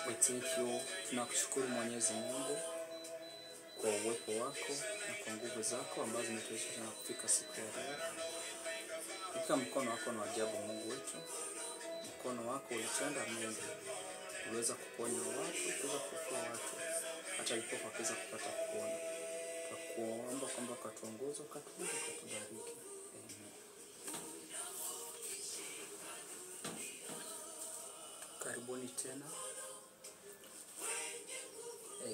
We thank you, tunakushukuru Mwenyezi Mungu kwa uwepo wako na kwa nguvu zako ambazo umetuwezesha na kufika siku ya leo. Katika mkono wako na ajabu Mungu wetu, mkono wako ulitenda mengi, uliweza kuponya watu, uliweza kufufua watu, hata vipofu wakaweza kupata kuona. Tunakuomba kwamba ukatuongoze, ukatulinda, ukatubariki. Amen. Karibuni tena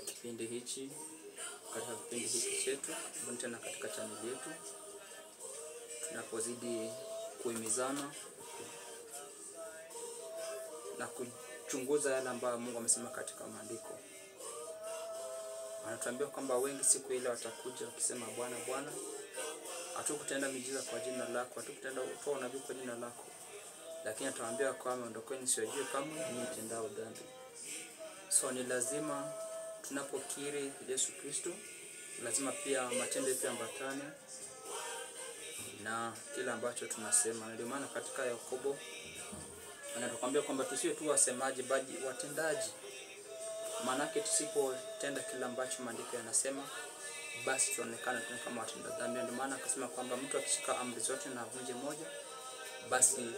kipindi hichi, katika kipindi hiki chetu, karibuni tena katika channel yetu. Tunapozidi kuhimizana na kuchunguza yale ambayo Mungu amesema katika maandiko. Anatuambia kwamba wengi siku ile watakuja wakisema, Bwana, Bwana, hatukutenda miujiza kwa jina lako, hatukutenda kutoa nabii kwa jina lako. Lakini atawaambia kwamba ondokeni, siwajui kamwe ninyi mtendao dhambi. So ni lazima tunapokiri Yesu Kristo, lazima pia matendo yetu ambatane na kila ambacho tunasema. Ndio maana katika Yakobo anatuambia kwamba tusiwe tu wasemaji bali watendaji. Maana yake tusipotenda kila ambacho maandiko yanasema, basi tuonekana kama watenda dhambi. Ndio maana akasema kwamba mtu akishika amri zote na avunje moja, basi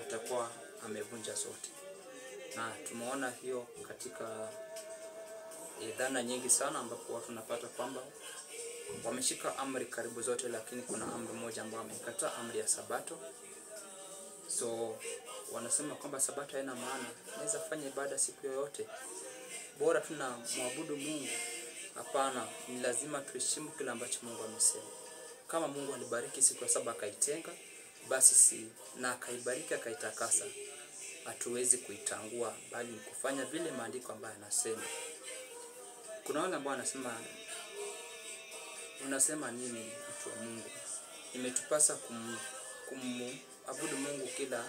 atakuwa amevunja zote. Na tumeona hiyo katika dhana nyingi sana, ambapo watu wanapata kwamba wameshika amri karibu zote, lakini kuna amri moja ambayo wamekataa, amri ya Sabato. So wanasema kwamba Sabato haina maana, naweza fanya ibada siku yoyote, bora tunamwabudu Mungu. Hapana, ni lazima tuheshimu kile ambacho Mungu amesema. Kama Mungu alibariki siku ya saba akaitenga, basi na akaibariki akaitakasa, hatuwezi kuitangua, bali kufanya vile maandiko ambayo yanasema. Kuna wale ambao wanasema, unasema nini mtu wa Mungu? Imetupasa kumuabudu Mungu kila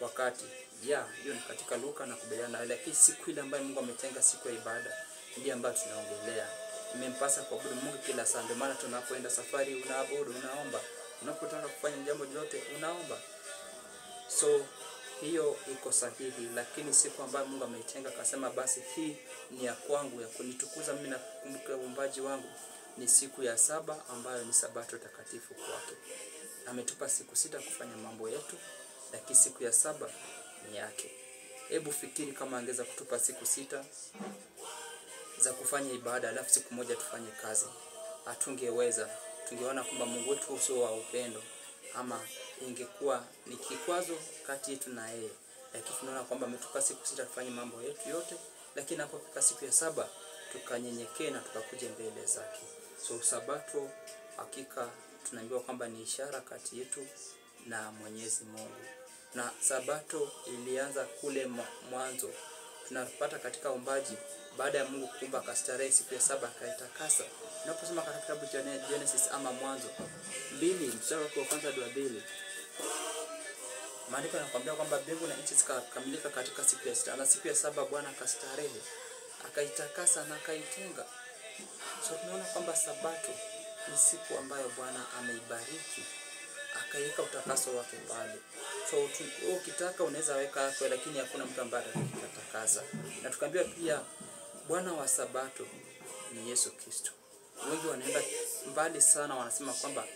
wakati. Hiyo ni katika Luka na kubaliana, lakini siku ile ambayo Mungu ametenga, siku ya ibada, ndiyo ambayo tunaongelea. Imempasa kuabudu Mungu kila saa. Ndio maana tunapoenda safari unaabudu, unaomba. Unapotaka kufanya jambo lolote unaomba. So hiyo iko sahihi, lakini siku ambayo Mungu ameitenga akasema, basi hii ni ya kwangu, ya kunitukuza mimi na kukumbuka uumbaji wangu, ni siku ya saba ambayo ni Sabato takatifu kwake. Ametupa siku 6 kufanya mambo yetu, lakini siku ya saba ni yake. Hebu fikiri kama angeza kutupa siku 6 za kufanya ibada, alafu siku moja tufanye kazi. Hatungeweza. Tungeona kwamba Mungu wetu sio wa upendo, ama ingekuwa ni kikwazo kati yetu na yeye. Lakini tunaona kwamba ametupa siku 6 tufanye mambo yetu yote, lakini napofika siku ya saba tukanyenyekea na tukakuja mbele zake. So Sabato hakika tunaambiwa kwamba ni ishara kati yetu na Mwenyezi Mungu. Na Sabato ilianza kule mwanzo. Tunapata katika uumbaji, baada ya Mungu kuumba akastarehe siku ya saba akaitakasa. Tunaposoma katika kitabu cha Genesis ama Mwanzo 2 mstari wa kwanza hadi wa 2, maandiko yanakuambia kwamba mbingu na nchi zikakamilika katika siku ya 6, na siku ya saba Bwana akastarehe, akaitakasa na akaitenga. So tunaona kwamba Sabato ni siku ambayo Bwana ameibariki, akaiweka utakaso wake pale. So ukitaka unaweza weka hapo, lakini hakuna mtu ambaye atatakasa. Na tukaambiwa pia Bwana wa Sabato ni Yesu Kristo. Wengi wanaenda mbali sana, wanasema kwamba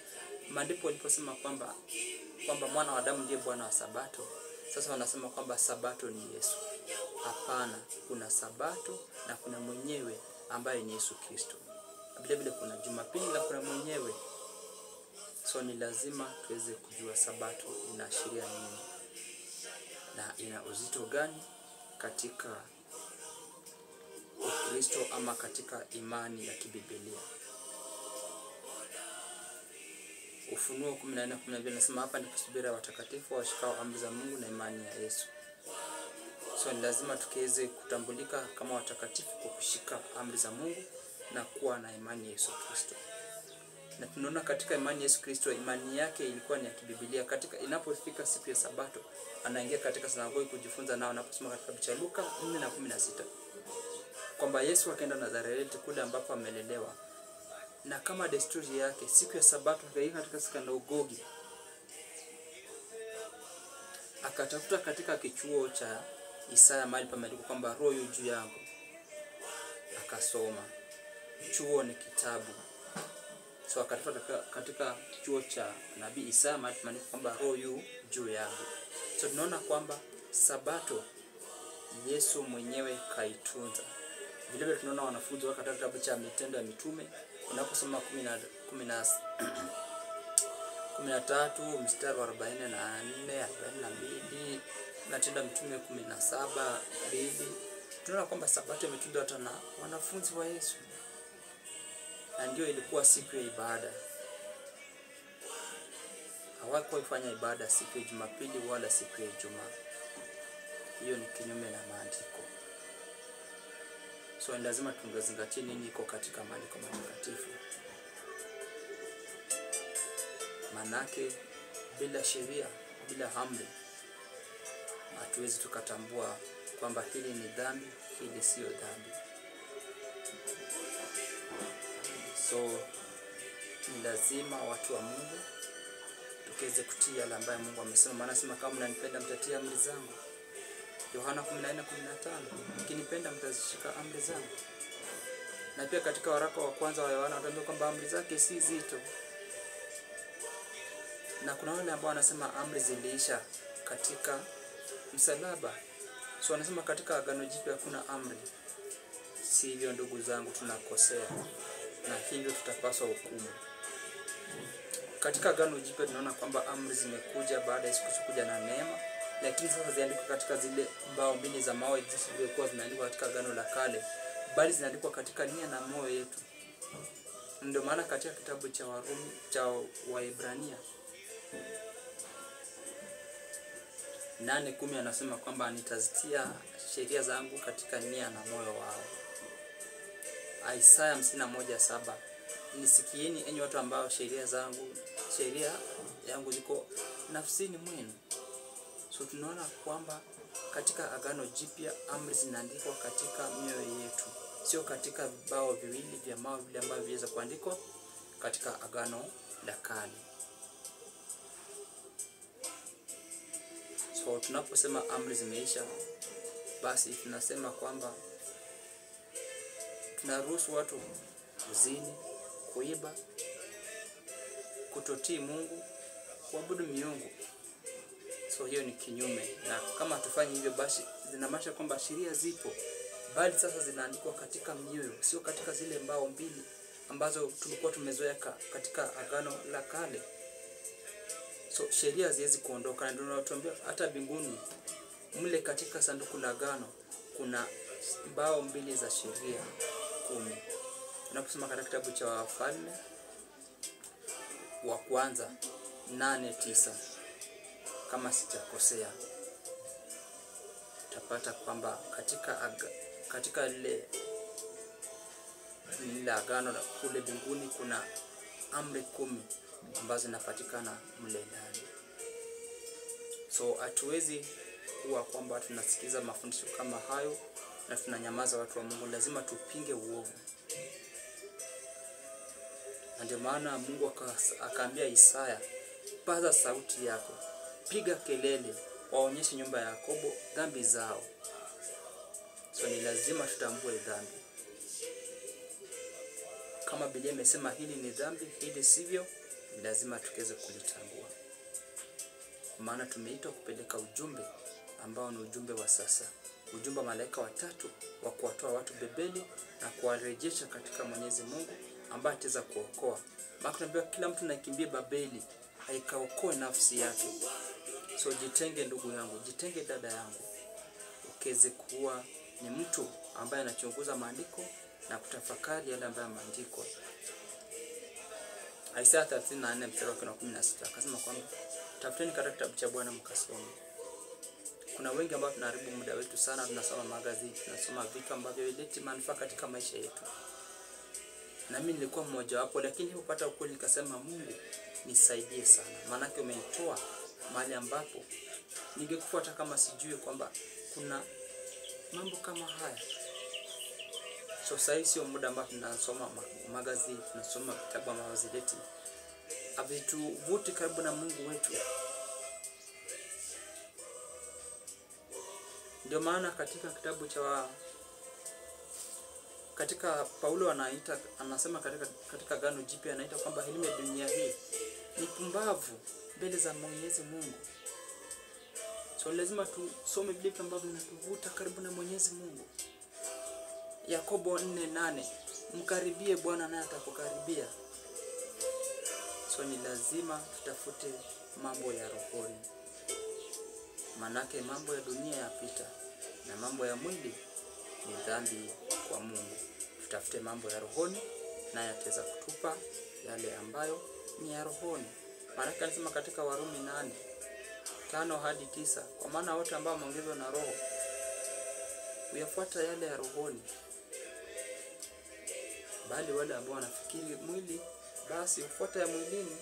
maandiko yaliposema kwamba mwana wa Adamu ndiye Bwana wa Sabato, sasa wanasema kwamba Sabato ni Yesu. Hapana, kuna Sabato na kuna mwenyewe ambaye ni Yesu Kristo. Vile vile kuna Jumapili na kuna mwenyewe. So ni lazima tuweze kujua Sabato inaashiria nini na ina uzito gani katika Ukristo ama katika imani ya kibiblia. Ufunuo 14:12 nasema, hapa ni kusubira watakatifu washikao amri za Mungu na imani ya Yesu. So ni lazima tukiweze kutambulika kama watakatifu kwa kushika amri za Mungu na kuwa na imani ya Yesu Kristo. Na tunaona katika imani ya Yesu Kristo, imani yake ilikuwa ni ya kibiblia. Katika inapofika siku ya Sabato, anaingia katika sinagogi kujifunza nao. Naposoma katika kitabu cha Luka 4:16 kwamba Yesu akaenda Nazareti kule ambapo amelelewa, na kama desturi yake siku ya Sabato akaingia katika sinagogi, akatafuta katika kichuo cha Isaya mahali pameandikwa kwamba roho yu juu yangu. Akasoma. Chuo ni kitabu. So katika chuo cha nabii Isaya mahali pameandikwa kwamba roho yu juu yangu. So tunaona kwamba Sabato Yesu mwenyewe kaitunza. Vile vile tunaona wanafunzi wake katika kitabu cha Matendo ya Mitume unaposoma 13 mstari wa 44, 42, Matendo ya Mitume 17:2, tunaona kwamba Sabato imetunzwa hata na wanafunzi wa Yesu. Na ndio ilikuwa siku ya ibada. Hawakuwa ifanya ibada siku ya Jumapili wala siku ya Ijumaa. Hiyo ni kinyume na maandiko. So lazima tungezingatia nini iko katika maandiko matakatifu. Manake bila sheria, bila amri, hatuwezi tukatambua kwamba hili ni dhambi, hili sio dhambi. So ni lazima watu wa Mungu tukeze kutii yale ambayo Mungu amesema. Maana anasema kama mnanipenda mtatii amri zangu. Yohana 14:15, mkinipenda mtazishika amri zangu. Na pia katika waraka wa kwanza wa Yohana tunaambiwa kwamba amri zake si zito. Na kuna wale ambao wanasema amri ziliisha katika msalaba. So wanasema katika Agano Jipya hakuna amri. Si hivyo ndugu zangu, tunakosea. Na hivyo tutapaswa hukumu. Katika Agano Jipya tunaona kwamba amri zimekuja baada ya Yesu kuja na neema. Lakini sasa ziandikwa katika zile mbao mbili za mawe zilizokuwa zimeandikwa katika Agano la Kale, bali zinaandikwa katika nia na moyo yetu. Ndio maana katika kitabu cha Warumi cha Waebrania 8:10 anasema kwamba nitazitia sheria zangu katika nia na moyo wao. Isaya 51:7, nisikieni enyi watu ambao sheria yangu ziko nafsini mwenu. So tunaona kwamba katika Agano Jipya amri zinaandikwa katika mioyo yetu, sio katika vibao viwili vya mawe vile ambavyo viweza kuandikwa katika Agano la Kale. So tunaposema amri zimeisha, basi tunasema kwamba tunaruhusu watu kuzini, kuiba, kutotii Mungu, kuabudu miungu. So hiyo ni kinyume, na kama tufanye hivyo basi zinamaanisha kwamba sheria zipo, bali sasa zinaandikwa katika mioyo, sio katika zile mbao mbili ambazo tulikuwa tumezoea katika Agano la Kale. So sheria haziwezi kuondoka, na ndio tunatuambia hata mbinguni mle katika sanduku la agano kuna mbao mbili za sheria 10. Tunaposoma katika kitabu cha Wafalme wa kwanza 8:9, kama sijakosea, utapata kwamba katika lile agano la kule mbinguni kuna amri 10 ambazo zinapatikana mle ndani. So hatuwezi kuwa kwamba tunasikiza mafundisho kama hayo na tunanyamaza watu wa Mungu. Lazima tupinge uovu. Ndio maana Mungu akaambia Isaya, paza sauti yako, piga kelele, waonyeshe nyumba ya Yakobo dhambi zao. So ni lazima tutambue dhambi. Kama Biblia imesema hili ni dhambi, hili sivyo, ni lazima tukeze kulitambua. Maana tumeitwa kupeleka ujumbe ambao ni ujumbe wa sasa. Ujumbe wa malaika watatu wa kuwatoa watu Babeli na kuwarejesha katika Mwenyezi Mungu ambaye ataweza kuokoa. Maana tunaambiwa kila mtu anakimbia Babeli haikaokoe nafsi yake. So jitenge ndugu yangu, jitenge dada yangu, ukeze kuwa ni mtu ambaye anachunguza maandiko na kutafakari yale ambayo yameandikwa. Isaya 34 mstari wa 16 akasema kwamba tafuteni katika kitabu cha Bwana mkasome. Kuna wengi ambao tunaharibu muda wetu sana, tunasoma magazeti, tunasoma vitu ambavyo vileti manufaa katika maisha yetu. Na mimi nilikuwa mmoja wapo, lakini nilipopata ukweli nikasema Mungu nisaidie sana. Maana umenitoa mahali ambapo ningekufuata kama sijui kwamba kuna mambo kama haya. So sasa sio muda ambao tunasoma magazeti, tunasoma vitabu ambavyo zileti havituvuti karibu na Mungu wetu. Ndio maana katika kitabu cha katika Paulo anasema katika Agano Jipya anaita kwamba elimu ya dunia hii ni pumbavu mbele za Mwenyezi Mungu. So lazima tusome vitu ambavyo vinatuvuta karibu na Mwenyezi Mungu. Yakobo 4:8, mkaribie Bwana naye atakukaribia. So ni lazima tutafute mambo ya rohoni. Manake mambo ya dunia yapita na mambo ya mwili ni dhambi kwa Mungu. Tutafute mambo ya rohoni na yataweza kutupa yale ambayo ni ya rohoni. Manake anasema katika Warumi 8:5-9, kwa maana wote ambao wameongezwa na Roho huyafuata yale ya rohoni, bali wale ambao wanafikiri mwili basi hufuata ya mwilini.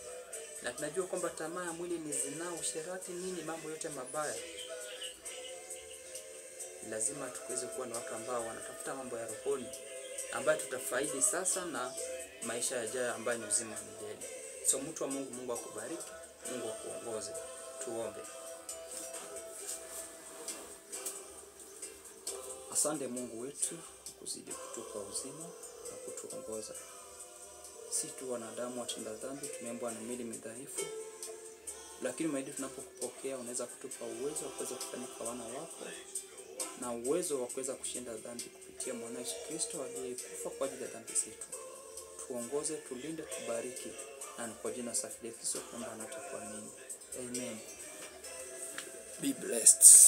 Na tunajua kwamba tamaa ya mwili ni zinaa, usherati, nini, mambo yote mabaya. Lazima tuweze kuwa na watu ambao wanatafuta mambo ya rohoni ambayo tutafaidi sasa na maisha yajayo ambayo ni uzima milele. So mtu wa Mungu, Mungu akubariki, Mungu akuongoze. Tuombe. Asante Mungu wetu kuzidi kutupa uzima na kutuongoza. Si tu wanadamu watenda dhambi, tumeumbwa na miili midhaifu, lakini maidi tunapokupokea unaweza kutupa uwezo wa kuweza kufanyika wana wako na uwezo wa kuweza kushinda dhambi kupitia mwana Yesu Kristo aliyekufa kwa ajili ya dhambi zetu. Tuongoze, tulinde, tubariki, na kwa jina safi la Yesu tunaomba na tukuamini. Amen. Be blessed.